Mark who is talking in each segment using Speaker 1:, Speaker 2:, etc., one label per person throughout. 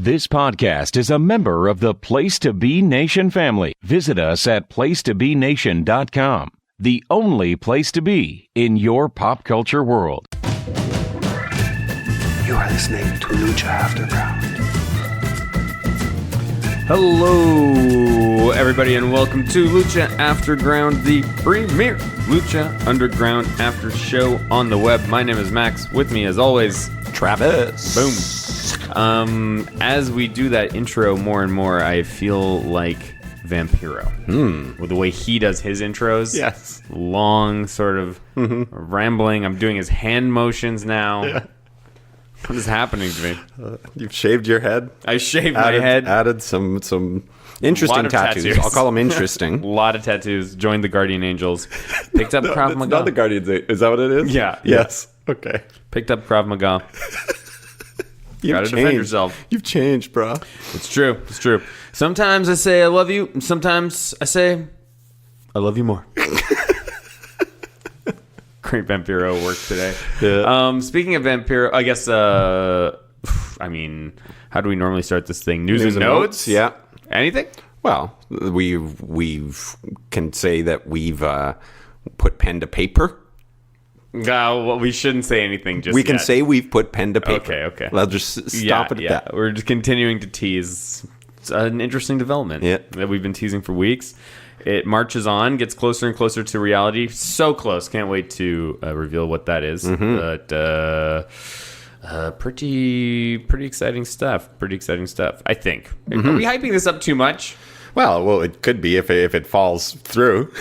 Speaker 1: This podcast is a member of the Place to Be Nation family. Visit us at placetobenation.com, the only place to be in your pop culture world.
Speaker 2: You are listening to Lucha Afterground.
Speaker 3: Hello, everybody, and welcome to Lucha Afterground, the premier Lucha Underground after show on the web. My name is Max. With me, as always,
Speaker 2: Travis.
Speaker 3: Boom. As we do that intro more and more, I feel like Vampiro. With the way he does his intros.
Speaker 2: Yes.
Speaker 3: Long, sort of rambling. I'm doing his hand motions now. Yeah. What is happening to me?
Speaker 2: You've shaved your head.
Speaker 3: I shaved my head.
Speaker 2: Added some interesting tattoos. I'll call them interesting.
Speaker 3: A lot of tattoos. Joined the Guardian Angels. Picked up Krav Maga.
Speaker 2: Not the Guardians. Is that what it is?
Speaker 3: Yeah.
Speaker 2: Yes. Okay.
Speaker 3: Picked up Krav Maga. You gotta defend yourself.
Speaker 2: You've changed, bro.
Speaker 3: It's true. It's true. Sometimes I say I love you, and sometimes I say I love you more. Great Vampiro work today. Yeah. Speaking of Vampiro, I guess, how do we normally start this thing? News and notes?
Speaker 2: Yeah.
Speaker 3: Anything?
Speaker 2: Well, we can say that we've put pen to paper.
Speaker 3: Well, we shouldn't say anything just
Speaker 2: We can
Speaker 3: yet.
Speaker 2: say we've put pen to paper.
Speaker 3: Okay.
Speaker 2: I'll just stop it at that.
Speaker 3: We're just continuing to tease. It's an interesting development that we've been teasing for weeks. It marches on, gets closer and closer to reality. So close. Can't wait to reveal what that is. But pretty exciting stuff. I think. Are we hyping this up too much?
Speaker 2: Well, it could be if it falls through.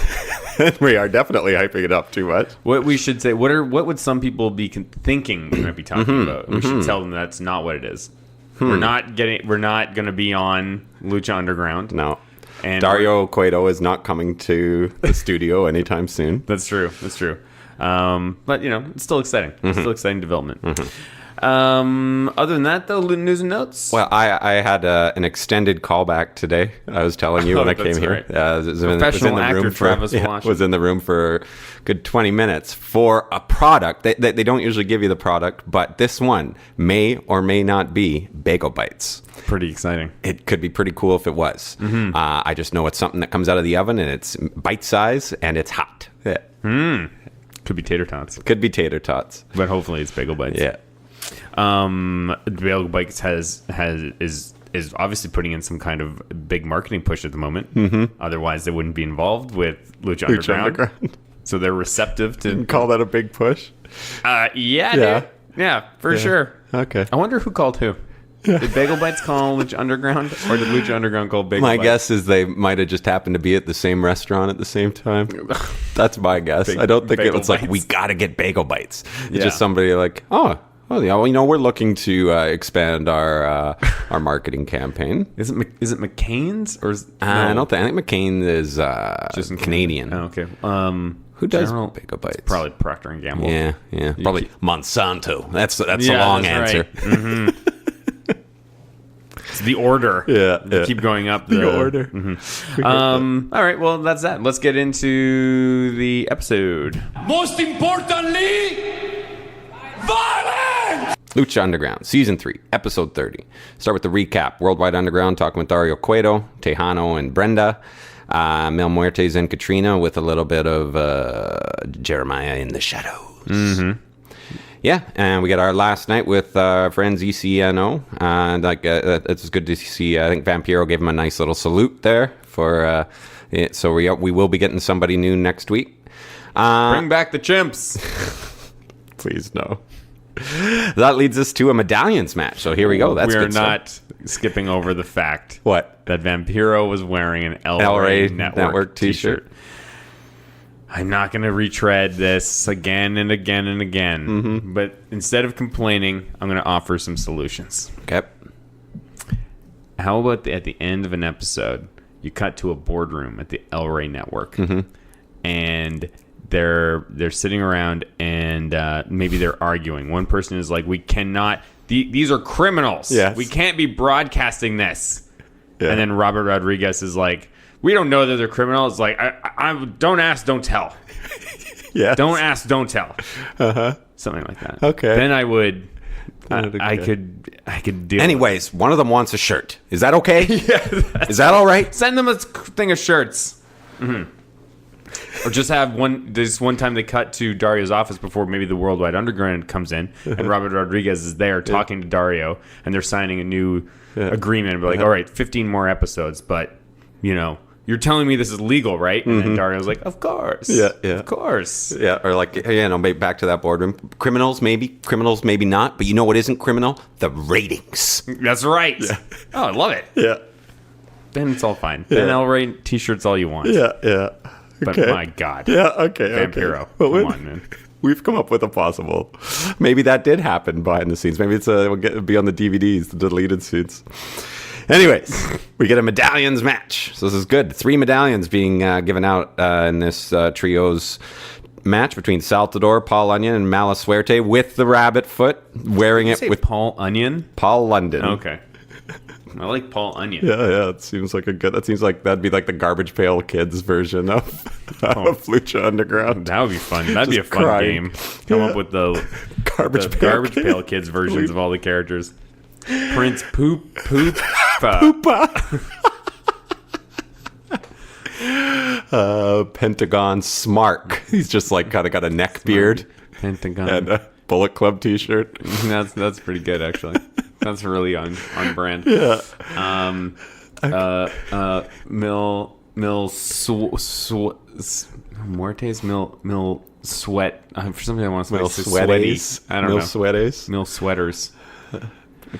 Speaker 2: We are definitely hyping it up too much.
Speaker 3: What we should say? What would some people be thinking we might be talking about? We should tell them that's not what it is. We're not going to be on Lucha Underground.
Speaker 2: No.
Speaker 3: And
Speaker 2: Dario Cueto is not coming to the studio anytime soon.
Speaker 3: That's true. But it's still exciting. It's still exciting development. Other than that, though, news and notes.
Speaker 2: Well, I had an extended callback today. I was telling you when I came here.
Speaker 3: Professional actor Travis
Speaker 2: was in the room for a good 20 minutes for a product. They don't usually give you the product, but this one may or may not be Bagel Bites.
Speaker 3: Pretty exciting.
Speaker 2: It could be pretty cool if it was. I just know it's something that comes out of the oven and it's bite size and it's hot. Yeah.
Speaker 3: Could be tater tots.
Speaker 2: But
Speaker 3: hopefully it's Bagel Bites.
Speaker 2: Yeah.
Speaker 3: Bagel Bites is obviously putting in some kind of big marketing push at the moment. Otherwise, they wouldn't be involved with Lucha Underground. So they're receptive to
Speaker 2: you call that a big push.
Speaker 3: Yeah, for sure.
Speaker 2: Okay.
Speaker 3: I wonder who called who. Did Bagel Bites call Lucha Underground, or did Lucha Underground call Bagel Bites?
Speaker 2: My guess is they might have just happened to be at the same restaurant at the same time. That's my guess. I don't think it was like, we got to get Bagel Bites. It's just somebody like, oh yeah, well, we're looking to expand our marketing campaign.
Speaker 3: Is it McCain's or?
Speaker 2: I think McCain is just Canadian.
Speaker 3: Oh, okay.
Speaker 2: Who does Bagel Bites?
Speaker 3: It's probably Procter and Gamble.
Speaker 2: Yeah. Probably Monsanto. That's a long answer.
Speaker 3: Right. It's the order.
Speaker 2: Yeah.
Speaker 3: Keep going up
Speaker 2: the order.
Speaker 3: All right. Well, that's that. Let's get into the episode.
Speaker 4: Most importantly, violence!
Speaker 2: Lucha Underground, Season 3, Episode 30. Start with the recap. Worldwide Underground, talking with Dario Cueto, Tejano, and Brenda. Mil Muertes and Katrina with a little bit of Jeremiah in the shadows. Yeah, and we get our last night with our friends ECNO. And it's good to see. I think Vampiro gave him a nice little salute there for it. So we will be getting somebody new next week.
Speaker 3: Bring back the chimps.
Speaker 2: Please no. That leads us to a medallions match. So here we go.
Speaker 3: We are not skipping over the fact
Speaker 2: that
Speaker 3: Vampiro was wearing an El Rey Network t-shirt. I'm not going to retread this again and again and again. But instead of complaining, I'm going to offer some solutions.
Speaker 2: Okay.
Speaker 3: How about at the end of an episode, you cut to a boardroom at the El Rey Network, and they're sitting around and maybe they're arguing. One person is like, "We cannot. These are criminals.
Speaker 2: Yes.
Speaker 3: We can't be broadcasting this." Yeah. And then Robert Rodriguez is like, "We don't know that they're criminals." Like, I don't ask, don't tell.
Speaker 2: Yeah.
Speaker 3: Don't ask, don't tell. Something like that.
Speaker 2: Okay.
Speaker 3: Then I would I could deal.
Speaker 2: Anyways, one of them wants a shirt. Is that okay?
Speaker 3: Yeah,
Speaker 2: is that all right?
Speaker 3: Send them a thing of shirts. Or just have one time they cut to Dario's office before maybe the Worldwide Underground comes in, and Robert Rodriguez is there talking to Dario, and they're signing a new agreement. And be like, all right, 15 more episodes, but you're telling me this is legal, right? And then Dario's like, of course, of course,
Speaker 2: or like, maybe back to that boardroom. Criminals, maybe not. But you know what isn't criminal? The ratings.
Speaker 3: That's right. Yeah. Oh, I love it.
Speaker 2: Yeah.
Speaker 3: Then it's all fine. Then El Rey t-shirts all you want.
Speaker 2: Yeah.
Speaker 3: But my God.
Speaker 2: Yeah, okay.
Speaker 3: Vampiro.
Speaker 2: Well,
Speaker 3: come on, man.
Speaker 2: We've come up with a possible. Maybe that did happen behind the scenes. Maybe it'll be on the DVDs, the deleted scenes. Anyways, we get a medallions match. So this is good. 3 medallions being given out in this trio's match between Saltador, Paul Onion, and Mala Suerte with the rabbit foot, wearing it with
Speaker 3: Paul Onion.
Speaker 2: Paul London.
Speaker 3: Okay. I like Paul Onion.
Speaker 2: Yeah. It seems like that seems like that'd be like the Garbage Pail Kids version of Lucha Underground.
Speaker 3: That would be fun. That'd be a fun game. Come up with the Garbage Pail Kids versions of all the characters. Prince Poopa.
Speaker 2: Pentagon Smark. He's just like kind of got a neck beard.
Speaker 3: Pentagon.
Speaker 2: And a Bullet Club t-shirt.
Speaker 3: That's pretty good, actually. That's really on brand.
Speaker 2: Yeah.
Speaker 3: Muertes Mil Sweat. For some reason I want to say
Speaker 2: Sweaties.
Speaker 3: I don't know.
Speaker 2: Sweaties.
Speaker 3: Mil Sweaters.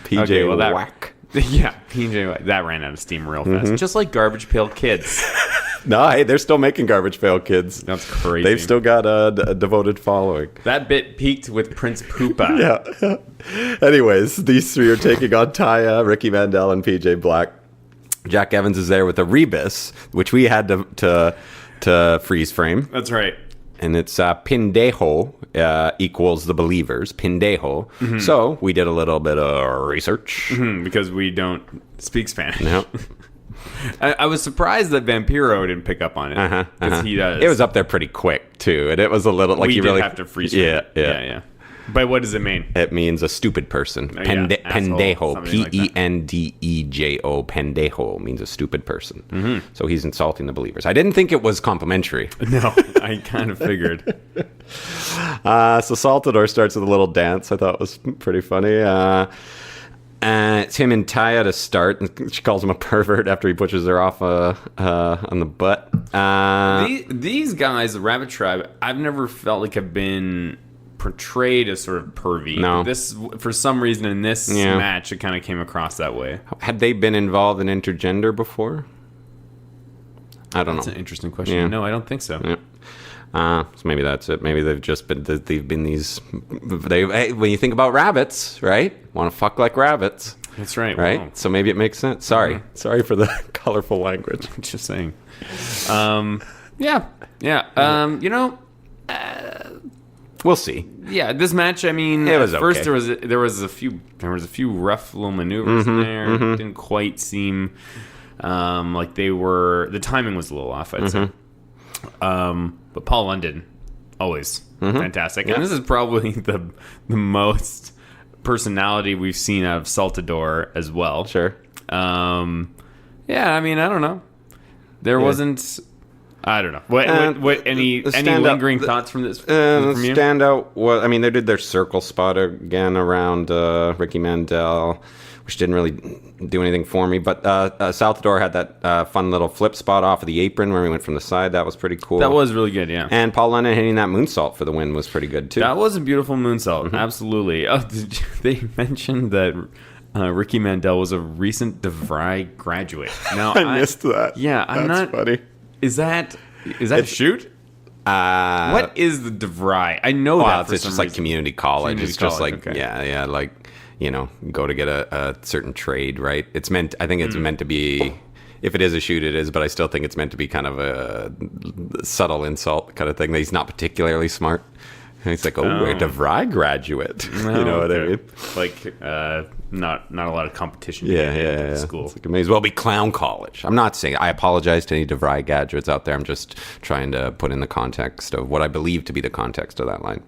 Speaker 2: PJ Whack.
Speaker 3: Yeah, PJ. That ran out of steam real fast. Just like Garbage Pail Kids.
Speaker 2: No, hey, they're still making Garbage Pail Kids.
Speaker 3: That's crazy.
Speaker 2: They've still got a devoted following.
Speaker 3: That bit peaked with Prince Poopa.
Speaker 2: Yeah. Anyways, these 3 are taking on Taya, Ricky Mandel, and PJ Black. Jack Evans is there with a rebus, which we had to freeze frame.
Speaker 3: That's right.
Speaker 2: And it's Pendejo equals the believers. Pendejo. Mm-hmm. So we did a little bit of research.
Speaker 3: Mm-hmm, because we don't speak Spanish.
Speaker 2: No.
Speaker 3: I was surprised that Vampiro didn't pick up on it. Because he does.
Speaker 2: It was up there pretty quick, too. And it was a little like
Speaker 3: we
Speaker 2: you
Speaker 3: did
Speaker 2: really
Speaker 3: have to freeze frame. Yeah. But what does it mean?
Speaker 2: It means a stupid person. Pendejo. Pendejo. Pendejo means a stupid person. Mm-hmm. So he's insulting the believers. I didn't think it was complimentary.
Speaker 3: No, I kind of figured.
Speaker 2: So Saltador starts with a little dance. I thought it was pretty funny. It's him and Taya to start. And she calls him a pervert after he pushes her off on the butt.
Speaker 3: These guys, the Rabbit Tribe, I've never felt like have been portrayed as sort of pervy.
Speaker 2: No.
Speaker 3: This, for some reason, in this match, it kind of came across that way.
Speaker 2: Had they been involved in intergender before? I don't know.
Speaker 3: That's an interesting question.
Speaker 2: Yeah.
Speaker 3: No, I don't think so.
Speaker 2: Yeah. So maybe that's it. Maybe they've been these. When you think about rabbits, right? Want to fuck like rabbits.
Speaker 3: That's right.
Speaker 2: Right.
Speaker 3: Wow.
Speaker 2: So maybe it makes sense. Sorry for the colorful language.
Speaker 3: Just saying.
Speaker 2: We'll see.
Speaker 3: Yeah, this match. I mean,
Speaker 2: it was
Speaker 3: first
Speaker 2: okay.
Speaker 3: there was a few rough little maneuvers in there. Mm-hmm. Didn't quite seem like they were. The timing was a little off, I'd say. But Paul London, always fantastic, and this is probably the most personality we've seen out of Saltador as well.
Speaker 2: Sure.
Speaker 3: I mean, I don't know. There wasn't. I don't know. What any lingering thoughts from this? From you?
Speaker 2: Standout was, I mean, they did their circle spot again around Ricky Mandel, which didn't really do anything for me. But Saltador had that fun little flip spot off of the apron where we went from the side. That was pretty cool.
Speaker 3: That was really good, yeah.
Speaker 2: And Paul London hitting that moonsault for the win was pretty good, too.
Speaker 3: That was a beautiful moonsault, absolutely. Oh, they mentioned that Ricky Mandel was a recent DeVry graduate. Now,
Speaker 2: I missed that.
Speaker 3: Yeah,
Speaker 2: That's funny.
Speaker 3: Is that a shoot? What is the DeVry? I know that for
Speaker 2: it's
Speaker 3: some
Speaker 2: just
Speaker 3: reason.
Speaker 2: like community college.
Speaker 3: Community
Speaker 2: it's just
Speaker 3: college,
Speaker 2: like,
Speaker 3: okay.
Speaker 2: like, go to get a certain trade, right? I think it's meant to be, if it is a shoot, it is, but I still think it's meant to be kind of a subtle insult kind of thing. That he's not particularly smart. And he's like, we're a DeVry graduate.
Speaker 3: No,
Speaker 2: you know what I mean?
Speaker 3: Like, not a lot of competition.
Speaker 2: Yeah.
Speaker 3: School.
Speaker 2: It's like, it may as well be clown college. I'm not saying, I apologize to any DeVry graduates out there. I'm just trying to put in the context of what I believe to be the context of that line.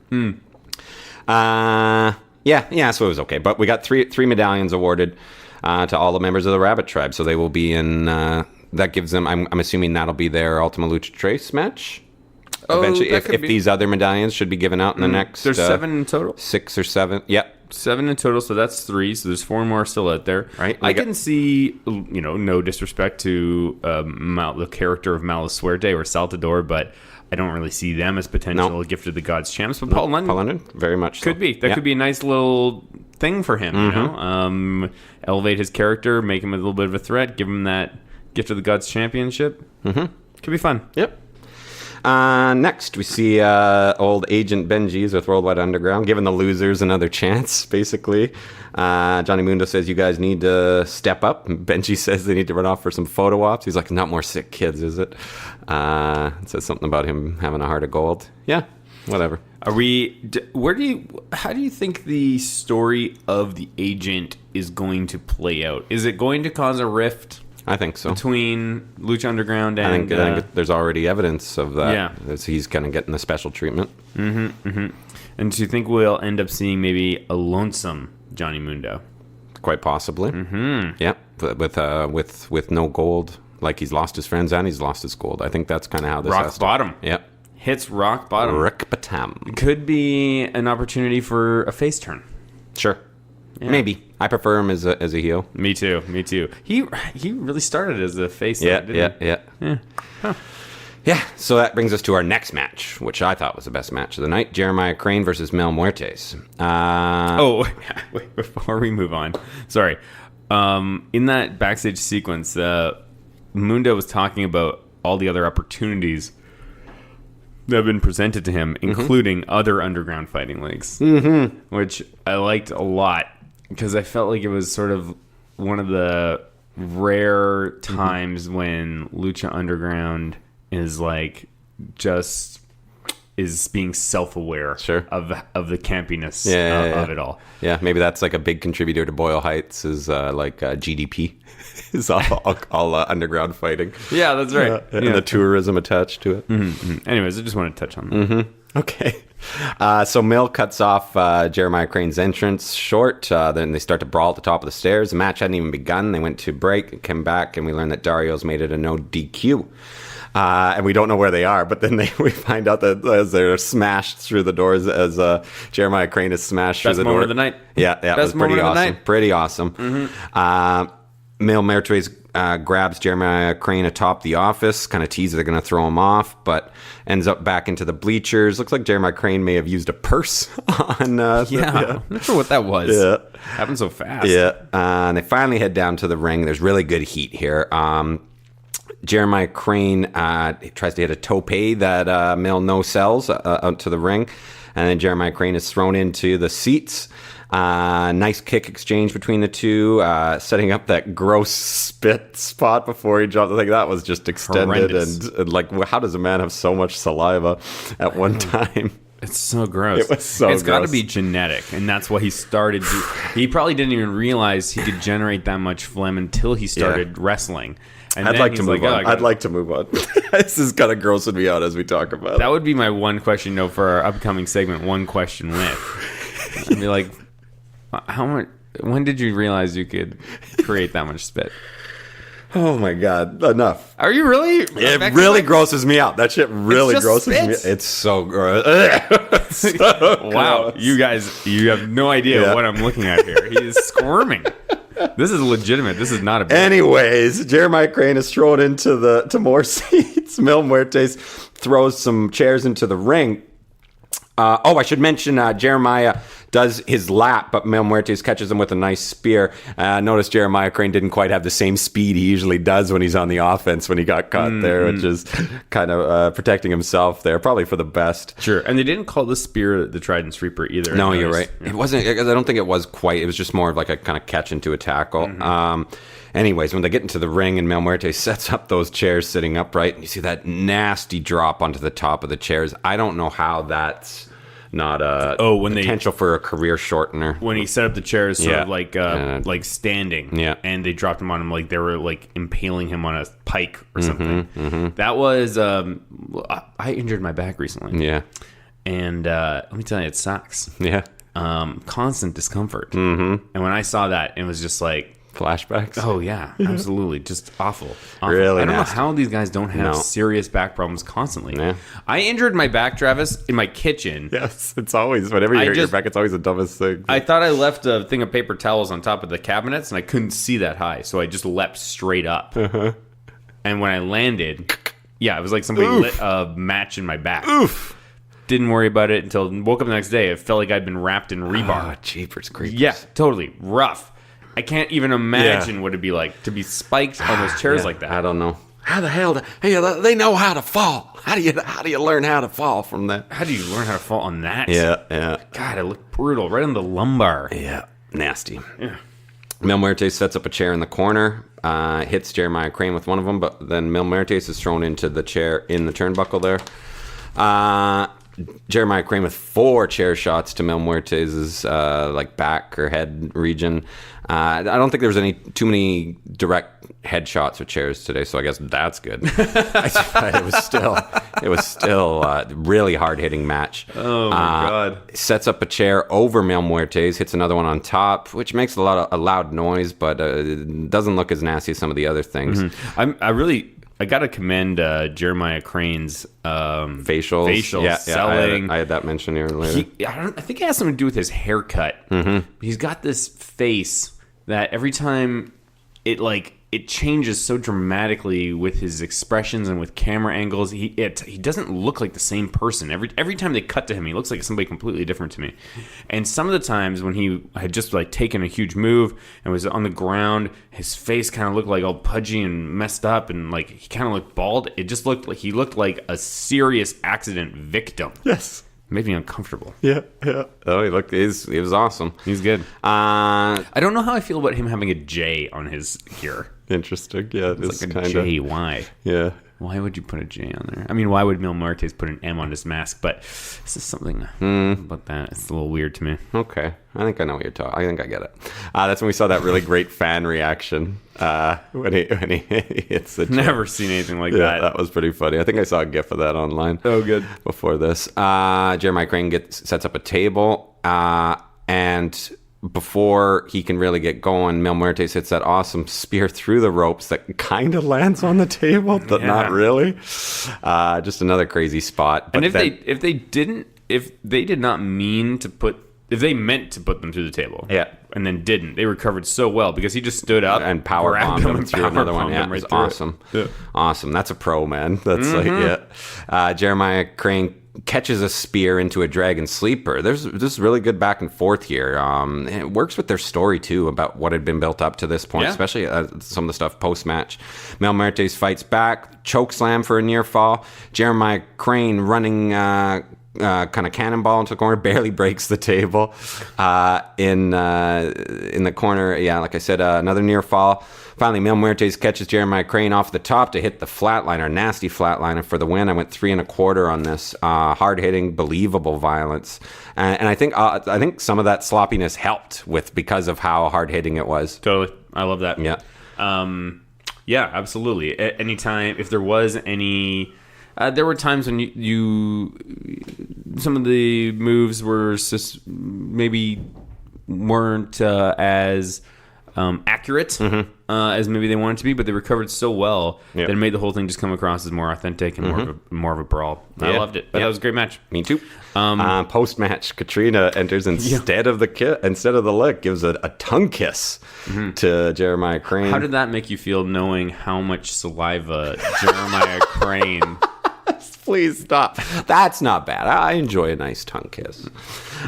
Speaker 2: Yeah, so it was okay. But we got three medallions awarded to all the members of the Rabbit Tribe. So they will be in... that gives them... I'm assuming that'll be their Ultima Lucha Trace match. Eventually, if these other medallions should be given out in the next...
Speaker 3: There's 7 in total?
Speaker 2: 6 or 7. Yep.
Speaker 3: 7 in total, so that's 3. So there's 4 more still out there.
Speaker 2: Right.
Speaker 3: I can see, no disrespect to the character of Mala Suerte or Saltador, but I don't really see them as potential Gift of the Gods champs. But Paul London,
Speaker 2: very much
Speaker 3: could be. That could be a nice little thing for him. Elevate his character, make him a little bit of a threat, give him that Gift of the Gods championship. Could be fun.
Speaker 2: Yep. Next, we see old Agent Benji's with Worldwide Underground, giving the losers another chance, basically. Johnny Mundo says, you guys need to step up. Benji says they need to run off for some photo ops. He's like, not more sick kids, is it? It says something about him having a heart of gold. Yeah, whatever.
Speaker 3: How do you think the story of the Agent is going to play out? Is it going to cause a rift?
Speaker 2: I think so.
Speaker 3: Between Lucha Underground and...
Speaker 2: I think there's already evidence of that.
Speaker 3: Yeah.
Speaker 2: He's kind of getting the special treatment.
Speaker 3: And do you think we'll end up seeing maybe a lonesome Johnny Mundo?
Speaker 2: Quite possibly. Yeah, with no gold. Like, he's lost his friends and he's lost his gold. I think that's kind of how this
Speaker 3: rock bottom.
Speaker 2: Yep.
Speaker 3: Hits rock bottom.
Speaker 2: Rock bottom.
Speaker 3: Could be an opportunity for a face turn.
Speaker 2: Sure.
Speaker 3: Yeah.
Speaker 2: Maybe. I prefer him as a heel.
Speaker 3: Me too. He really started as a face.
Speaker 2: Yeah.
Speaker 3: Huh.
Speaker 2: Yeah, so that brings us to our next match, which I thought was the best match of the night. Jeremiah Crane versus Mel Muertes.
Speaker 3: Wait, before we move on. Sorry. In that backstage sequence, Mundo was talking about all the other opportunities that have been presented to him, including other underground fighting leagues, which I liked a lot because I felt like it was sort of one of the rare times when Lucha Underground is like just is being self-aware of the campiness of it all. Yeah,
Speaker 2: maybe that's like a big contributor to Boyle Heights is GDP is all underground fighting.
Speaker 3: Yeah, that's right.
Speaker 2: And the tourism attached to it.
Speaker 3: Anyways, I just want to touch on that.
Speaker 2: Okay. So Mill cuts off Jeremiah Crane's entrance short. Then they start to brawl at the top of the stairs. The match hadn't even begun. They went to break, came back, and we learned that Dario's made it a no DQ. And we don't know where they are, but then we find out that as they're smashed through the doors, as Jeremiah Crane is smashed through the door.
Speaker 3: Best moment of the night.
Speaker 2: Yeah, it was pretty awesome. Pretty awesome. Mil Mertres grabs Jeremiah Crane atop the office, kind of teases they're going to throw him off, but ends up back into the bleachers. Looks like Jeremiah Crane may have used a purse on...
Speaker 3: I'm not sure what that was.
Speaker 2: Yeah.
Speaker 3: Happened so fast.
Speaker 2: Yeah. And they finally head down to the ring. There's really good heat here. Jeremiah Crane tries to hit a tope that Mil no-sells out to the ring. And then Jeremiah Crane is thrown into the seats. Nice kick exchange between the two, setting up that gross spit spot before he dropped. I think that was just extended. And like, how does a man have so much saliva at one time?
Speaker 3: It's so gross.
Speaker 2: It was so gross.
Speaker 3: It's got to be genetic, and that's why he started. He probably didn't even realize he could generate that much phlegm until he started wrestling. And
Speaker 2: I'd like to move on. I'd like to move on. This is kind of grossing me out as we talk about it.
Speaker 3: That would be my one question, though, for our upcoming segment, One Question With. I'd be like, how much? When did you realize you could create that much spit?
Speaker 2: Oh my God! Enough.
Speaker 3: Are you really?
Speaker 2: It really grosses me out. That shit really grosses me. It's so gross.
Speaker 3: Wow, gross. You guys, you have no idea what I'm looking at here. He is squirming. This is legitimate. This is not a bit.
Speaker 2: Anyways, Jeremiah Crane is thrown into more seats. Mil Muertes throws some chairs into the ring. I should mention Jeremiah does his lap, but Mil Muertes catches him with a nice spear. Notice Jeremiah Crane didn't quite have the same speed he usually does when he's on the offense when he got caught there, which is kind of protecting himself there, probably for the best.
Speaker 3: Sure, and they didn't call the spear the Trident Sweeper either.
Speaker 2: No, you're right. Yeah. It wasn't. I don't think it was quite. It was just more of like a kind of catch into a tackle. Anyways, when they get into the ring and Mil Muertes sets up those chairs sitting upright, and you see that nasty drop onto the top of the chairs. I don't know how that's not a potential for a career shortener.
Speaker 3: When he set up the chairs sort of like standing, and they dropped him on him like they were like impaling him on a pike or something. That was I injured my back recently.
Speaker 2: Yeah.
Speaker 3: And let me tell you, it sucks.
Speaker 2: Yeah.
Speaker 3: constant discomfort. Mm-hmm. And when I saw that, it was just like...
Speaker 2: Flashbacks?
Speaker 3: Oh, yeah. Absolutely. Just awful.
Speaker 2: Really
Speaker 3: I don't
Speaker 2: nasty.
Speaker 3: know how these guys don't have serious back problems constantly. Yeah. I injured my back, Travis, in my kitchen.
Speaker 2: Yes. It's always, whenever you hurt your back, it's always the dumbest thing.
Speaker 3: I thought I left a thing of paper towels on top of the cabinets, and I couldn't see that high, so I just leapt straight up. Uh-huh. And when I landed, it was like somebody lit a match in my back.
Speaker 2: Oof.
Speaker 3: Didn't worry about it until woke up the next day. It felt like I'd been wrapped in rebar.
Speaker 2: Oh, jeepers creepers.
Speaker 3: Yeah, totally. Rough. I can't even imagine what it'd be like to be spiked on those chairs like that.
Speaker 2: I don't know. How the hell? They know how to fall. How do you learn how to fall from that?
Speaker 3: How do you learn how to fall on that?
Speaker 2: Yeah.
Speaker 3: God, it looked brutal. Right on the lumbar.
Speaker 2: Yeah, nasty.
Speaker 3: Yeah.
Speaker 2: Mil Muertes sets up a chair in the corner, hits Jeremiah Crane with one of them, but then Mil Muertes is thrown into the chair in the turnbuckle there. Jeremiah Crane with 4 chair shots to Mil Muertes' back or head region. I don't think there was too many direct headshots with chairs today, so I guess that's good. It was still a really hard hitting match.
Speaker 3: Oh my god!
Speaker 2: Sets up a chair over Mil Muertes, hits another one on top, which makes a loud noise, but it doesn't look as nasty as some of the other things.
Speaker 3: Mm-hmm. I gotta commend Jeremiah Crane's facials selling.
Speaker 2: I had that mentioned earlier.
Speaker 3: I think it has something to do with his haircut. Mm-hmm. He's got this face that every time it changes so dramatically with his expressions and with camera angles. He doesn't look like the same person. Every time they cut to him, he looks like somebody completely different to me. And some of the times when he had just taken a huge move and was on the ground, his face kind of looked like all pudgy and messed up, and he kind of looked bald. It just looked like he looked like a serious accident victim.
Speaker 2: Yes.
Speaker 3: Made me uncomfortable.
Speaker 2: Yeah. Oh, he was awesome.
Speaker 3: He's good. I don't know how I feel about him having a J on his gear.
Speaker 2: Interesting. Yeah,
Speaker 3: it's like a J. Why?
Speaker 2: Yeah.
Speaker 3: Why would you put a J on there? I mean, why would Mil Muertes put an M on his mask? But this is something about that. It's a little weird to me.
Speaker 2: Okay. I think I know what you're talking. I think I get it. That's when we saw that really great fan reaction when he hits the chair.
Speaker 3: Never seen anything like that.
Speaker 2: That was pretty funny. I think I saw a GIF of that online.
Speaker 3: Oh, good.
Speaker 2: Before this, Jeremiah Crane sets up a table, and before he can really get going, Mil Muertes hits that awesome spear through the ropes that kind of lands on the table, but not really. Just another crazy spot. But
Speaker 3: and if they meant to put them through the table, and then didn't, they recovered so well because he just stood up
Speaker 2: and power bombed him through another one. Yeah,
Speaker 3: right,
Speaker 2: awesome.
Speaker 3: Yeah.
Speaker 2: Awesome. That's a pro, man. That's Jeremiah Crane catches a spear into a dragon sleeper. There's this really good back and forth here. And it works with their story too about what had been built up to this point, especially some of the stuff post match. Mil Muertes fights back, choke slam for a near fall. Jeremiah Crane running kind of cannonball into the corner, barely breaks the table in the corner. Yeah, like I said, another near fall. Finally, Mil Muertes catches Jeremiah Crane off the top to hit the flatliner, nasty flatliner for the win. I went 3 1/4 on this. Hard-hitting, believable violence, and I think some of that sloppiness helped because of how hard-hitting it was.
Speaker 3: Totally, I love that.
Speaker 2: Yeah,
Speaker 3: yeah, absolutely. Anytime, if there was any. There were times when you some of the moves were just maybe weren't as accurate as maybe they wanted to be, but they recovered so well that it made the whole thing just come across as more authentic and more of a brawl. I loved it. That was a great match.
Speaker 2: Me too. Post match, Katrina enters instead of the lick, gives a tongue kiss to Jeremiah Crane.
Speaker 3: How did that make you feel, knowing how much saliva Jeremiah Crane?
Speaker 2: Please stop. That's not bad. I enjoy a nice tongue kiss.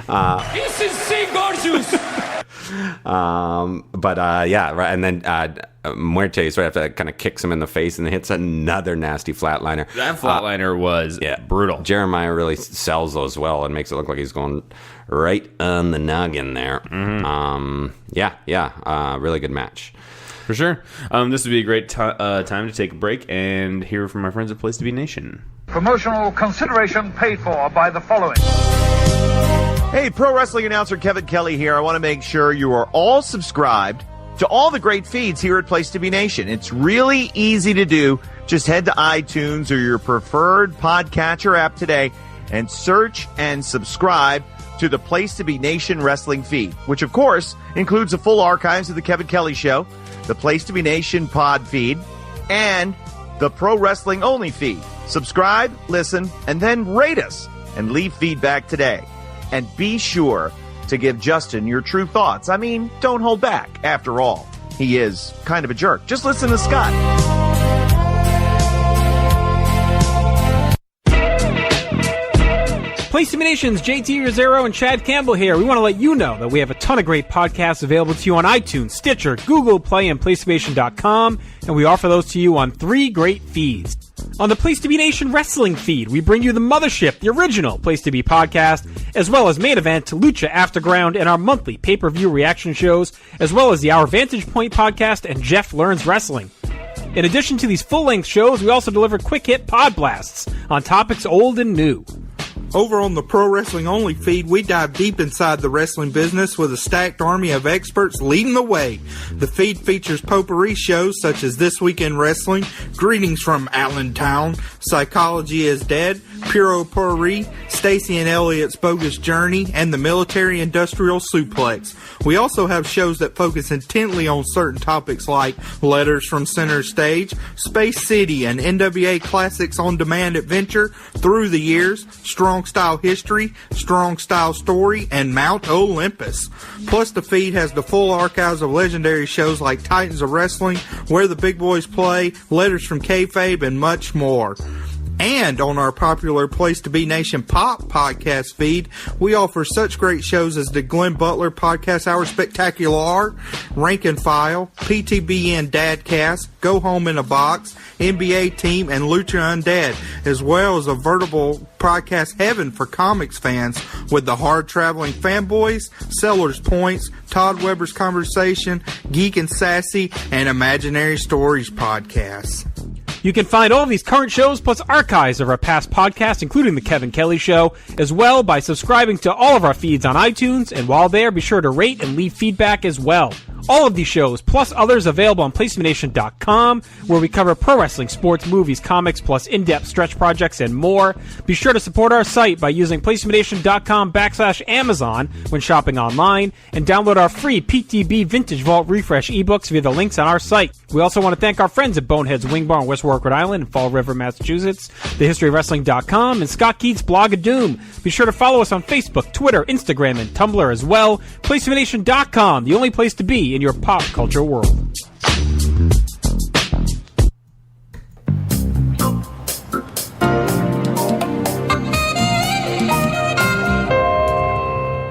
Speaker 4: This is so gorgeous.
Speaker 2: Right. And then Muertes right after that kind of kicks him in the face and hits another nasty flatliner.
Speaker 3: That flatliner was brutal.
Speaker 2: Jeremiah really sells those well and makes it look like he's going right on the noggin there. Really good match.
Speaker 3: For sure. This would be a great time to take a break and hear from our friends at Place to Be Nation.
Speaker 5: Promotional consideration paid for by the following.
Speaker 6: Hey, pro wrestling announcer Kevin Kelly here. I want to make sure you are all subscribed to all the great feeds here at Place to Be Nation. It's really easy to do. Just head to iTunes or your preferred podcatcher app today and search and subscribe to the Place to Be Nation Wrestling feed, which of course includes the full archives of the Kevin Kelly Show, the Place to Be Nation pod feed, and the Pro Wrestling Only feed. Subscribe, listen, and then rate us and leave feedback today. And be sure to give Justin your true thoughts. I mean, don't hold back. After all, he is kind of a jerk. Just listen to Scott.
Speaker 7: Place to Be Nation's JT Rosero and Chad Campbell here. We want to let you know that we have a ton of great podcasts available to you on iTunes, Stitcher, Google Play, and PlaceToBeNation.com, and we offer those to you on 3 great feeds. On the Place to Be Nation Wrestling feed, we bring you the Mothership, the original Place to Be podcast, as well as Main Event, Lucha Afterground, and our monthly pay-per-view reaction shows, as well as the Our Vantage Point podcast and Jeff Learns Wrestling. In addition to these full-length shows, we also deliver quick-hit pod blasts on topics old and new.
Speaker 8: Over on the Pro Wrestling Only feed, we dive deep inside the wrestling business with a stacked army of experts leading the way. The feed features potpourri shows such as This Week in Wrestling, Greetings from Allentown, Psychology is Dead, Puro Potpourri, Stacy and Elliot's Bogus Journey, and the Military Industrial Suplex. We also have shows that focus intently on certain topics like Letters from Center Stage, Space City, and NWA Classics on Demand Adventure, Through the Years, Strong Style History, Strong Style Story, and Mount Olympus. Plus, the feed has the full archives of legendary shows like Titans of Wrestling, Where the Big Boys Play, Letters from Kayfabe, and much more. And on our popular Place to Be Nation Pop podcast feed, we offer such great shows as the Glenn Butler Podcast Hour Spectacular, Rank and File, PTBN Dadcast, Go Home in a Box, NBA Team, and Lucha Undead, as well as a veritable podcast heaven for comics fans with the Hard Traveling Fanboys, Sellers Points, Todd Weber's Conversation, Geek and Sassy, and Imaginary Stories podcasts.
Speaker 7: You can find all of these current shows plus archives of our past podcasts, including The Kevin Kelly Show, as well by subscribing to all of our feeds on iTunes, and while there, be sure to rate and leave feedback as well. All of these shows, plus others, available on PlaceToBeNation.com, where we cover pro wrestling, sports, movies, comics, plus in-depth stretch projects and more. Be sure to support our site by using PlaceToBeNation.com/Amazon when shopping online, and download our free PTB Vintage Vault Refresh ebooks via the links on our site. We also want to thank our friends at Bonehead's Wing Bar in West Warwick, Rhode Island, and Fall River, Massachusetts, TheHistoryOfWrestling.com, and Scott Keith's Blog of Doom. Be sure to follow us on Facebook, Twitter, Instagram, and Tumblr as well. PlaceToBeNation.com, the only place to be in your pop culture world.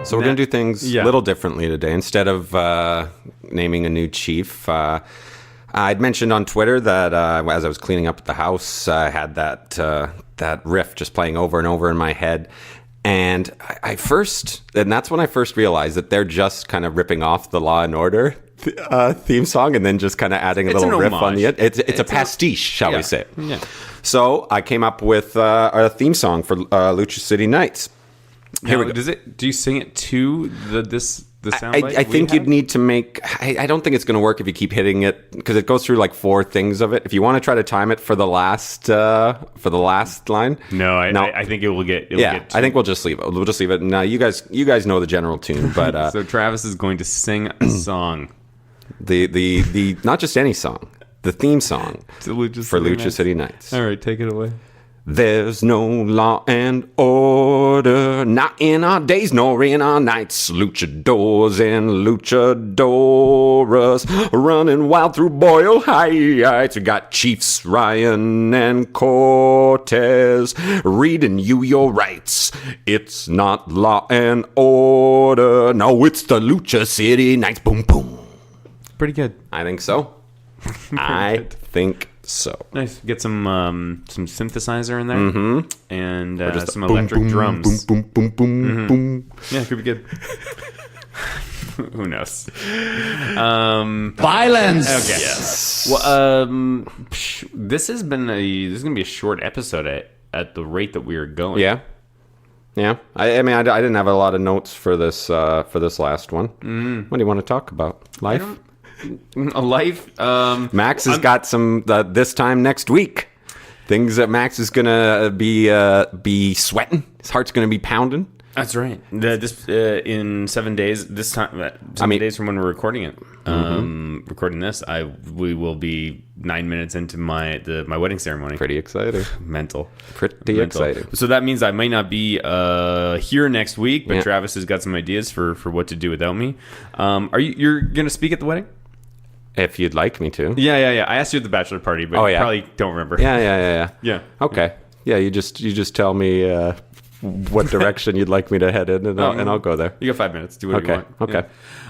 Speaker 2: So we're going to do things a little differently today. Instead of naming a new chief, I'd mentioned on Twitter that as I was cleaning up at the house, I had that riff just playing over and over in my head. And that's when I first realized that they're just kind of ripping off the Law and Order theme song and then just kind of adding a little riff on the end. It's a pastiche, shall we say.
Speaker 3: Yeah.
Speaker 2: So I came up with a theme song for Lucha City Nights. Here we go.
Speaker 3: Do you sing it to the soundbite?
Speaker 2: I think you'd need to make... I don't think it's going to work if you keep hitting it, because it goes through like 4 things of it. If you want to try to time it for the last line...
Speaker 3: No, I think it will get...
Speaker 2: I think we'll just leave it. We'll just leave it. Now, you guys know the general tune, but...
Speaker 3: So Travis is going to sing a song.
Speaker 2: The not just any song. The theme song for Lucha City Nights.
Speaker 3: All right, take it away.
Speaker 2: There's no law and order, not in our days nor in our nights. Luchadors and luchadoras running wild through Boyle Heights. We got Chiefs Ryan and Cortez reading you your rights. It's not law and order, no, it's the Lucha City Nights. Boom, boom.
Speaker 3: Pretty good.
Speaker 2: I think so. I think so.
Speaker 3: Nice. Get some synthesizer in there, and some
Speaker 2: boom,
Speaker 3: electric
Speaker 2: boom,
Speaker 3: drums.
Speaker 2: Boom, boom, boom, boom, boom.
Speaker 3: Yeah, could be good. Who knows?
Speaker 4: Violence.
Speaker 3: Okay. Yes. Well, this is gonna be a short episode at the rate that we are going.
Speaker 2: Yeah. Yeah. I mean, I didn't have a lot of notes for this last one. What do you want to talk about? Life.
Speaker 3: A life.
Speaker 2: Max has got some this time next week. Things that Max is gonna be sweating. His heart's gonna be pounding.
Speaker 3: That's right. This in 7 days. This time, 7 days from when we're recording it. Recording this, we will be 9 minutes into my wedding ceremony.
Speaker 2: Pretty exciting.
Speaker 3: Mental.
Speaker 2: Pretty exciting.
Speaker 3: So that means I might not be here next week, but Travis has got some ideas for what to do without me. You're going to speak at the wedding?
Speaker 2: If you'd like me to.
Speaker 3: Yeah. I asked you at the bachelor party, but you probably don't remember.
Speaker 2: Yeah. Okay. Yeah, you just tell me what direction you'd like me to head in, and I'll go there.
Speaker 3: You got 5 minutes. Do whatever you want.
Speaker 2: Okay.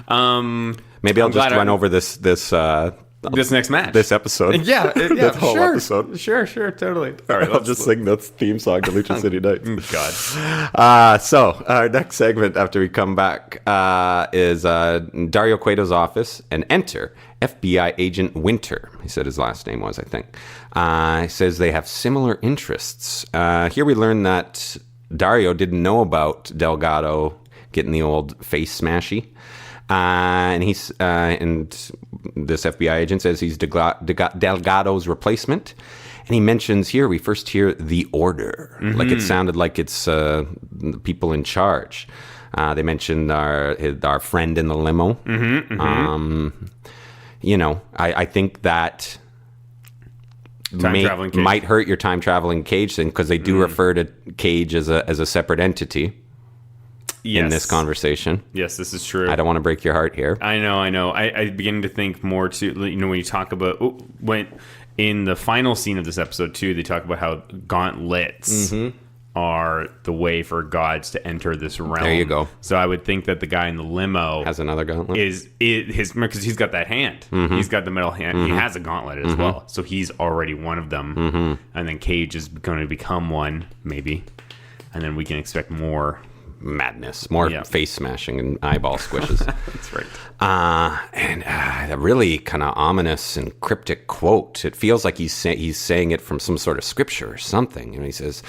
Speaker 3: Yeah.
Speaker 2: Maybe I'll just run over this
Speaker 3: next match.
Speaker 2: This episode.
Speaker 3: Yeah,
Speaker 2: this whole episode.
Speaker 3: Sure, totally. All right,
Speaker 2: I'll just sing the theme song to Lucha City Nights.
Speaker 3: God.
Speaker 2: So our next segment after we come back is Dario Cueto's office, and enter FBI agent Winter. He said his last name was, I think. He says they have similar interests. Here we learn that Dario didn't know about Delgado getting the old face smashy. And this FBI agent says he's Delgado's replacement. And he mentions here, we first hear the order. Like it sounded like it's the people in charge. They mentioned our friend in the limo. I think that might hurt your time traveling Cage thing, because they do refer to Cage as a separate entity. Yes. In this conversation.
Speaker 3: Yes, this is true.
Speaker 2: I don't want to break your heart here.
Speaker 3: I know. I begin to think more too, when you talk about, when in the final scene of this episode too, they talk about how gauntlets are the way for gods to enter this realm.
Speaker 2: There you go.
Speaker 3: So I would think that the guy in the limo
Speaker 2: has another gauntlet.
Speaker 3: Is because he's got that hand. He's got the metal hand. He has a gauntlet as well. So he's already one of them. And then Cage is going to become one, maybe. And then we can expect more
Speaker 2: madness, more face smashing and eyeball squishes.
Speaker 3: That's right.
Speaker 2: And a really kind of ominous and cryptic quote. It feels like he's saying it from some sort of scripture or something. He says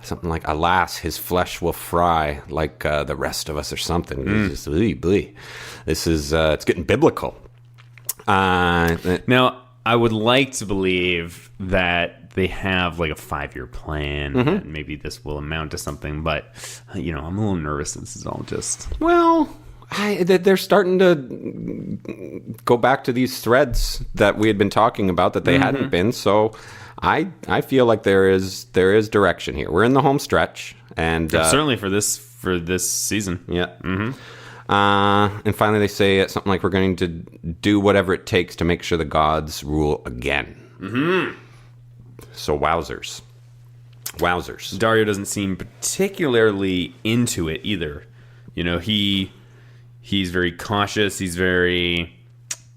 Speaker 2: something like, "Alas, his flesh will fry like the rest of us," or something. It's just, this is it's getting biblical.
Speaker 3: Now, I would like to believe that they have like a 5-year plan, and maybe this will amount to something, but I'm a little nervous. This is all just
Speaker 2: they're starting to go back to these threads that we had been talking about that they hadn't been. So I feel like there is direction here. We're in the home stretch, and
Speaker 3: certainly for this season.
Speaker 2: Yeah. And finally, they say something like, "We're going to do whatever it takes to make sure the gods rule again." So wowzers.
Speaker 3: Dario doesn't seem particularly into it either. He's very cautious. He's very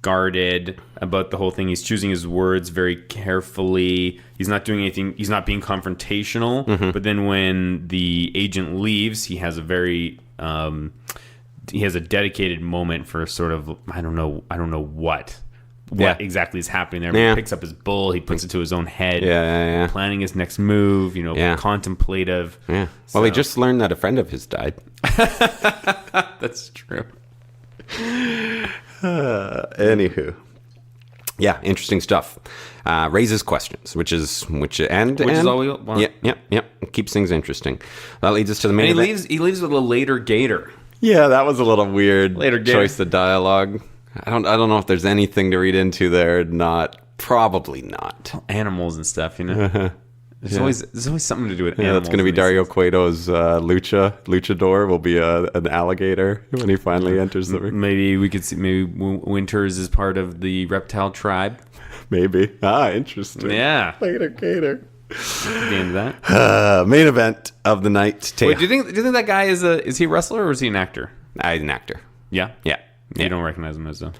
Speaker 3: guarded about the whole thing. He's choosing his words very carefully. He's not doing anything. He's not being confrontational. But then when the agent leaves, he has a very he has a dedicated moment for sort of I don't know what exactly is happening there. But he picks up his bull, he puts it to his own head, planning his next move, contemplative.
Speaker 2: Yeah. Well, he just learned that a friend of his died.
Speaker 3: That's true.
Speaker 2: Anywho. Yeah, interesting stuff. Raises questions, which is all we want. Yep. Keeps things interesting. That leads us to the main event.
Speaker 3: He leaves with a later gator.
Speaker 2: Yeah, that was a little weird choice of dialogue. I don't know if there's anything to read into there. Probably not.
Speaker 3: Animals and stuff, There's always something to do with animals.
Speaker 2: Yeah, that's going to be Dario Cueto's luchador will be an alligator when he finally enters the ring.
Speaker 3: Maybe we could see Winters is part of the reptile tribe.
Speaker 2: Maybe. Interesting.
Speaker 3: Yeah.
Speaker 2: Later gator.
Speaker 3: The end of that.
Speaker 2: Main event of the night.
Speaker 3: Wait, do you think that guy is he a wrestler or is he an actor?
Speaker 2: An actor.
Speaker 3: Yeah.
Speaker 2: Yeah.
Speaker 3: You don't recognize him as a...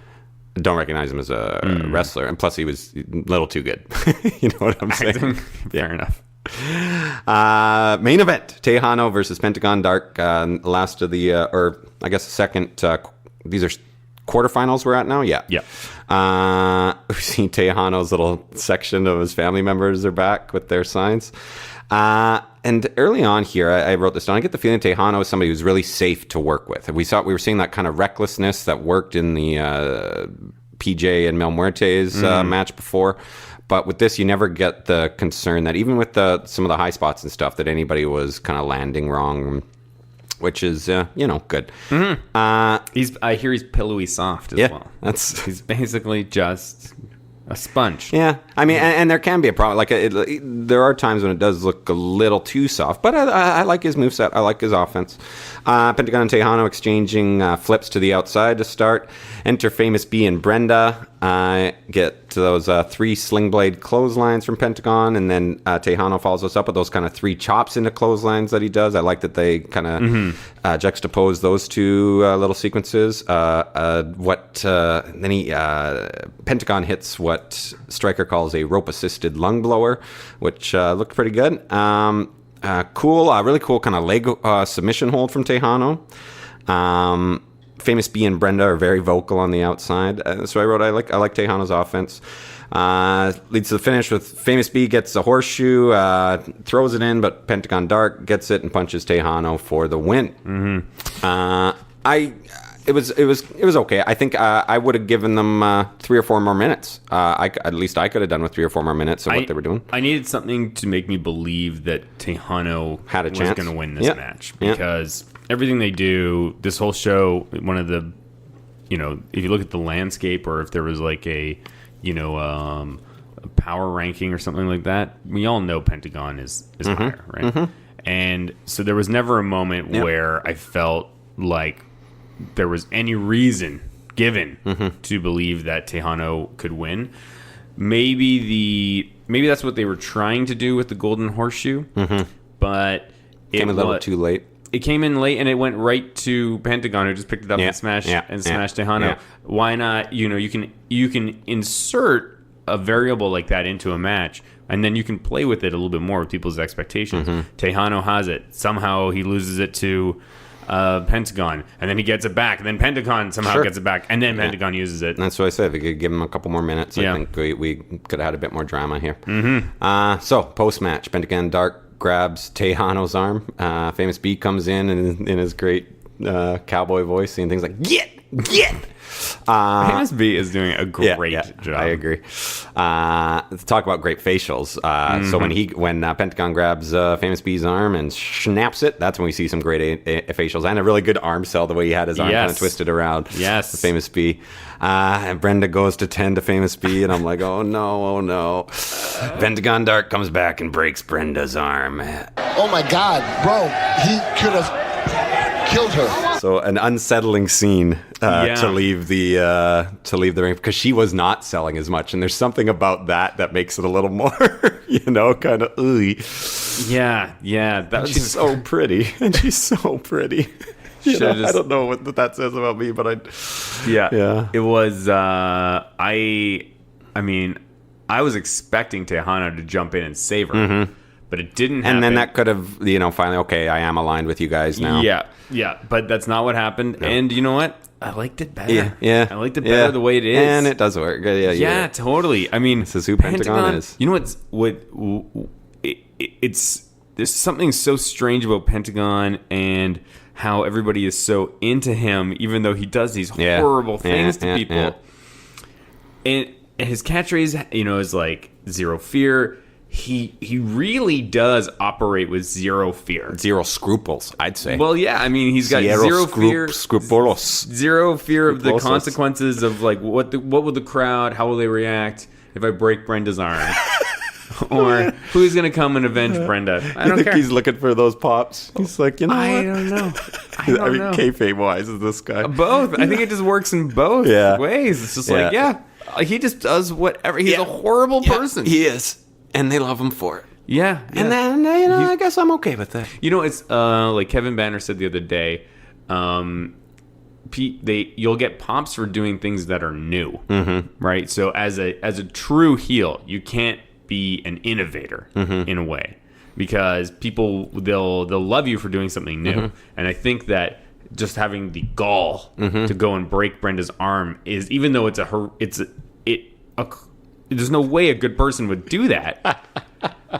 Speaker 2: Don't recognize him as a wrestler, and plus he was a little too good. You know what I'm saying?
Speaker 3: Fair enough.
Speaker 2: Main event: Tejano versus Pentagon Dark. Last of the, or I guess the second. These are quarterfinals we're at now. Yeah. We've seen Tejano's little section of his family members are back with their signs. And early on here, I wrote this down. I get the feeling Tejano is somebody who's really safe to work with. We were seeing that kind of recklessness that worked in the PJ and Mil Muertes match before. But with this, you never get the concern that even with some of the high spots and stuff, that anybody was kind of landing wrong. which is good.
Speaker 3: I hear he's pillowy soft as well. He's basically just a sponge.
Speaker 2: Yeah, I mean, and there can be a problem. Like, there are times when it does look a little too soft, but I like his moveset. I like his offense. Pentagon and Tejano exchanging flips to the outside to start. Enter Famous B and Brenda. Get those 3 sling blade clotheslines from Pentagon, and then Tejano follows us up with those kind of 3 chops into clotheslines that he does. I like that they kind of juxtapose those 2 little sequences. Then Pentagon hits what Stryker calls a rope-assisted lung blower, which looked pretty good. Really cool kind of leg submission hold from Tejano. Famous B and Brenda are very vocal on the outside. So I wrote, I like Tejano's offense. Leads to the finish with Famous B gets a horseshoe, throws it in, but Pentagon Dark gets it and punches Tejano for the win. It was okay. I think I would have given them 3 or 4 more minutes. At least I could have done with 3 or 4 more minutes of what they were doing.
Speaker 3: I needed something to make me believe that Tejano
Speaker 2: had a chance.
Speaker 3: Was going to win this match, because everything they do, this whole show, one of the, if you look at the landscape, or if there was like a power ranking or something like that, we all know Pentagon is higher, right? And so there was never a moment where I felt like there was any reason given to believe that Tejano could win. Maybe that's what they were trying to do with the Golden Horseshoe, but it
Speaker 2: came a little too late.
Speaker 3: It came in late, and it went right to Pentagon, who just picked it up and smashed Tejano.
Speaker 2: Yeah.
Speaker 3: Why not? You can insert a variable like that into a match, and then you can play with it a little bit more with people's expectations. Tejano has it. Somehow he loses it to Pentagon, and then he gets it back, and then Pentagon somehow gets it back, and then Pentagon uses it.
Speaker 2: That's what I said. If we could give him a couple more minutes, I think we could have had a bit more drama here. So, post-match, Pentagon Dark grabs Tejano's arm. Famous B comes in his great cowboy voice, saying things like, get!
Speaker 3: Famous B is doing a great job.
Speaker 2: I agree. Let's talk about great facials. So when Pentagon grabs Famous B's arm and snaps it, that's when we see some great facials and a really good arm sell, the way he had his arm kind of twisted around.
Speaker 3: Yes.
Speaker 2: Famous B. And Brenda goes to tend to Famous B, and I'm like, oh no. Pentagon Dark comes back and breaks Brenda's arm.
Speaker 9: Oh my God, bro, he could have killed her.
Speaker 2: So an unsettling scene to leave the ring, because she was not selling as much, and there's something about that makes it a little more, kind of ooey.
Speaker 3: Yeah.
Speaker 2: She's so pretty, and she's so pretty. I don't know what that says about me, but
Speaker 3: it was. I mean, I was expecting Tejano to jump in and save her. But it didn't happen.
Speaker 2: And then that could have, finally, okay, I am aligned with you guys now.
Speaker 3: Yeah, but that's not what happened. No. And you know what? I liked it better.
Speaker 2: Yeah.
Speaker 3: I liked it better the way it is.
Speaker 2: And it does work. Yeah,
Speaker 3: totally. I mean,
Speaker 2: this is who Pentagon is.
Speaker 3: You know there's something so strange about Pentagon and how everybody is so into him, even though he does these horrible things to people. Yeah. And his catchphrase, is like zero fear. He really does operate with zero fear.
Speaker 2: Zero scruples, I'd say.
Speaker 3: Well, yeah, I mean, he's got zero fear.
Speaker 2: Scrupulos.
Speaker 3: Zero fear of the consequences of, like, what will the crowd, how will they react if I break Brenda's arm? Or who's going to come and avenge Brenda? I don't care.
Speaker 2: He's looking for those pops. He's like,
Speaker 3: I don't know. I mean,
Speaker 2: kayfabe-wise, is this guy.
Speaker 3: Both. I think it just works in both ways. It's just he just does whatever. He's a horrible person.
Speaker 2: He is. And they love him for it.
Speaker 3: Yeah.
Speaker 2: And then, I guess I'm okay with that.
Speaker 3: It's like Kevin Banner said the other day, you'll get pops for doing things that are new, right? So as a true heel, you can't be an innovator in a way, because people they'll love you for doing something new. And I think that just having the gall to go and break Brenda's arm is, even though there's no way a good person would do that,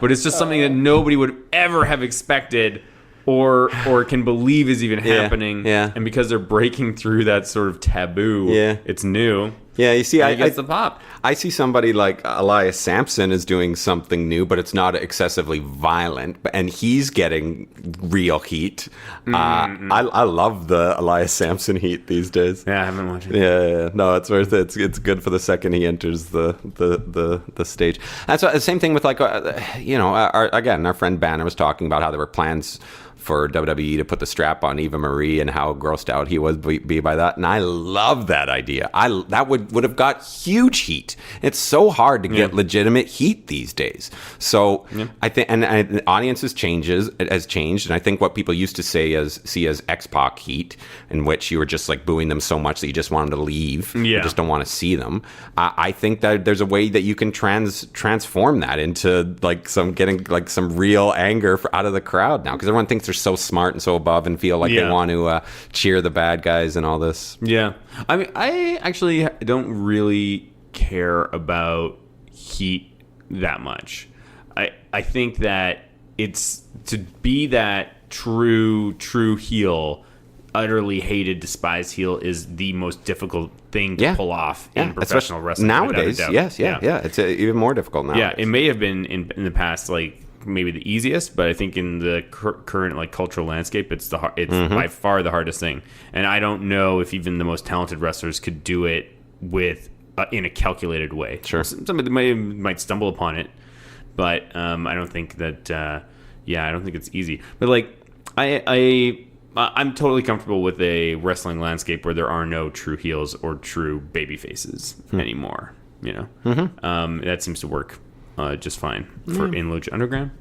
Speaker 3: but it's just something that nobody would ever have expected or can believe is even happening.
Speaker 2: Yeah.
Speaker 3: And because they're breaking through that sort of taboo, it's new.
Speaker 2: Yeah, you see,
Speaker 3: I gets the pop.
Speaker 2: I see somebody like Elias Sampson is doing something new, but it's not excessively violent, and he's getting real heat. I love the Elias Sampson heat these days.
Speaker 3: Yeah, I haven't watched it.
Speaker 2: Yeah. No, it's worth it. It's good for the second he enters the stage. That's the same thing with, like, our friend Banner was talking about how there were plans for WWE to put the strap on Eva Marie and how grossed out he would be by that. And I love that idea. That would have got huge heat. It's so hard to get legitimate heat these days. So I think, and the audience has changed. And I think what people used to see as X-Pac heat, in which you were just like booing them so much that you just wanted to leave. You just don't want to see them. I think that there's a way that you can transform that into like some real anger out of the crowd now, because everyone thinks they're so smart and so above and feel like they want to cheer the bad guys and all this.
Speaker 3: Yeah. I mean, I actually don't really care about heat that much. I think that it's to be that true heel, utterly hated, despised heel is the most difficult thing to pull off in professional wrestling
Speaker 2: nowadays. Yes, it's even more difficult now.
Speaker 3: Yeah, it may have been in the past, like, maybe the easiest, but I think in the current like cultural landscape, it's by far the hardest thing. And I don't know if even the most talented wrestlers could do it with in a calculated way.
Speaker 2: Sure,
Speaker 3: somebody might stumble upon it, but I don't think that. I don't think it's easy. But like I'm totally comfortable with a wrestling landscape where there are no true heels or true baby faces anymore. You know, that seems to work just fine in Lucha Underground,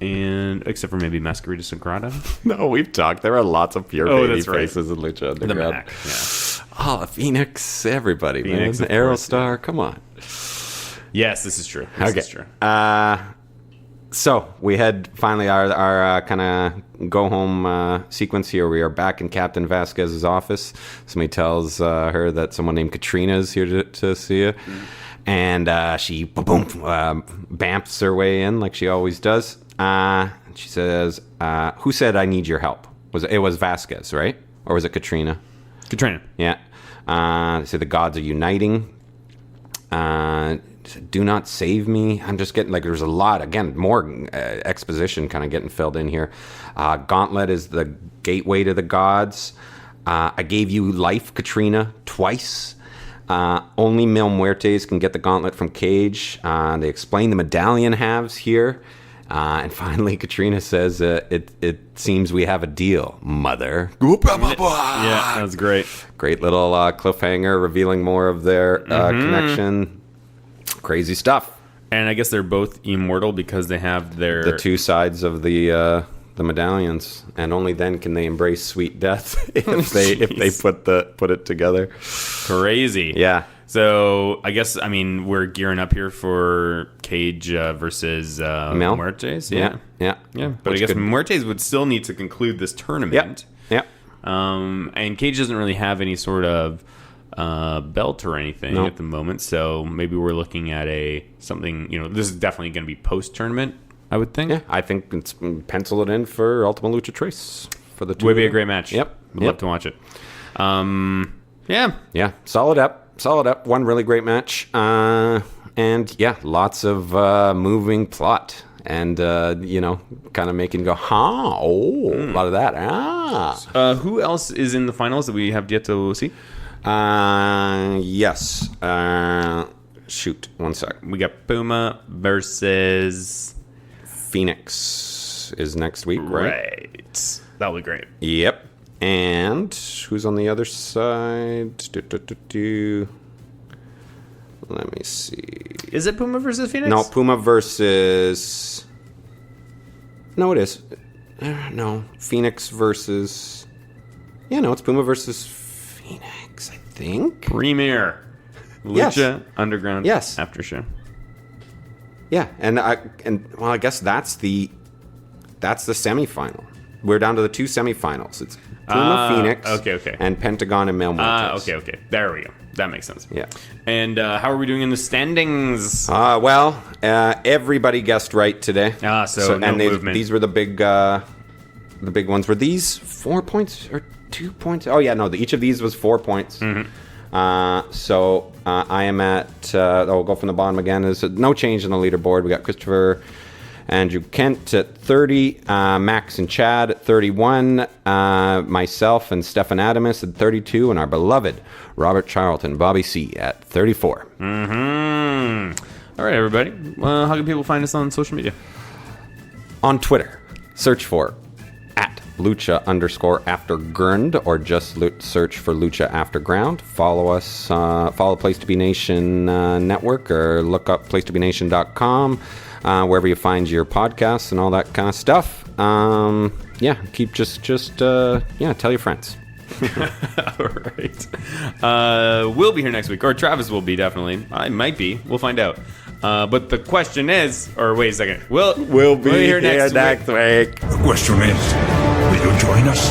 Speaker 3: and except for maybe Masquerade Sagrada.
Speaker 2: No, we've talked. There are lots of pure baby faces in Lucha Underground.
Speaker 3: The Mac,
Speaker 2: Phoenix, everybody,
Speaker 3: Phoenix,
Speaker 2: man. Aerostar, come on.
Speaker 3: Yes, this is true. This is true.
Speaker 2: So we had finally our kind of go home sequence here. We are back in Captain Vazquez's office. Somebody tells her that someone named Katrina is here to see you. And she bamps her way in like she always does. She says, "Who said I need your help?" It was Vazquez, right? Or was it Katrina?
Speaker 3: Katrina.
Speaker 2: Yeah. They say the gods are uniting. Do not save me. I'm just getting, like, there's a lot, again, more exposition kind of getting filled in here. Gauntlet is the gateway to the gods. I gave you life, Katrina, twice. Only Mil Muertes can get the gauntlet from Cage. They explain the medallion halves here. And finally, Katrina says, it seems we have a deal, mother.
Speaker 3: Yeah, that was great.
Speaker 2: Great little cliffhanger revealing more of their connection. Crazy stuff.
Speaker 3: And I guess they're both immortal because they have
Speaker 2: the two sides of the medallions, and only then can they embrace sweet death if they put it together.
Speaker 3: Crazy.
Speaker 2: Yeah.
Speaker 3: So I guess, I mean, we're gearing up here for Cage versus Muertes.
Speaker 2: Yeah.
Speaker 3: But I guess Muertes would still need to conclude this tournament.
Speaker 2: Yeah.
Speaker 3: And Cage doesn't really have any sort of belt or anything at the moment, so maybe we're looking at something. This is definitely going to be post tournament, I would think.
Speaker 2: Yeah, I think it's pencil it in for Ultima Lucha Tres for the two.
Speaker 3: Would be a great match.
Speaker 2: Yep,
Speaker 3: would love to watch it.
Speaker 2: Yeah, solid up. One really great match, and lots of moving plot. And, kind of making go, a lot of that.
Speaker 3: Who else is in the finals that we have yet to see?
Speaker 2: Yes. Shoot, one sec.
Speaker 3: We got Puma versus
Speaker 2: Phoenix is next week, right?
Speaker 3: Right. That'll be great.
Speaker 2: Yep. And who's on the other side? Let me see.
Speaker 3: Is it Puma versus Phoenix?
Speaker 2: No, Puma versus... No, it is. No, Phoenix versus... Yeah, no, it's Puma versus Phoenix, I think.
Speaker 3: Premier. Lucha Underground after show.
Speaker 2: Yeah, and I guess that's the semifinal. We're down to the two semifinals. It's Puma Phoenix and Pentagon and Mil Muertes.
Speaker 3: Okay. There we go. That makes sense.
Speaker 2: Yeah.
Speaker 3: And how are we doing in the standings?
Speaker 2: Everybody guessed right today.
Speaker 3: So no movement.
Speaker 2: These were the big ones. Were these 4 points or 2 points? Oh yeah, no. Each of these was 4 points.
Speaker 3: Mm-hmm.
Speaker 2: I am at, we'll go from the bottom again. There's no change in the leaderboard. We got Christopher Andrew Kent at 30, Max and Chad at 31, myself and Stefan Adamus at 32, and our beloved Robert Charlton, Bobby C. at 34.
Speaker 3: All right, everybody. How can people find us on social media?
Speaker 2: On Twitter, search for @Lucha_Afterground, or just search for Lucha Afterground. Follow us, follow Place to Be Nation network, or look up placetobenation.com, wherever you find your podcasts and all that kind of stuff. Keep tell your friends.
Speaker 3: All right. We'll be here next week, or Travis will be, definitely. I might be. We'll find out. But the question is, or wait a second, we'll be here next week.
Speaker 4: The question is, will you join us?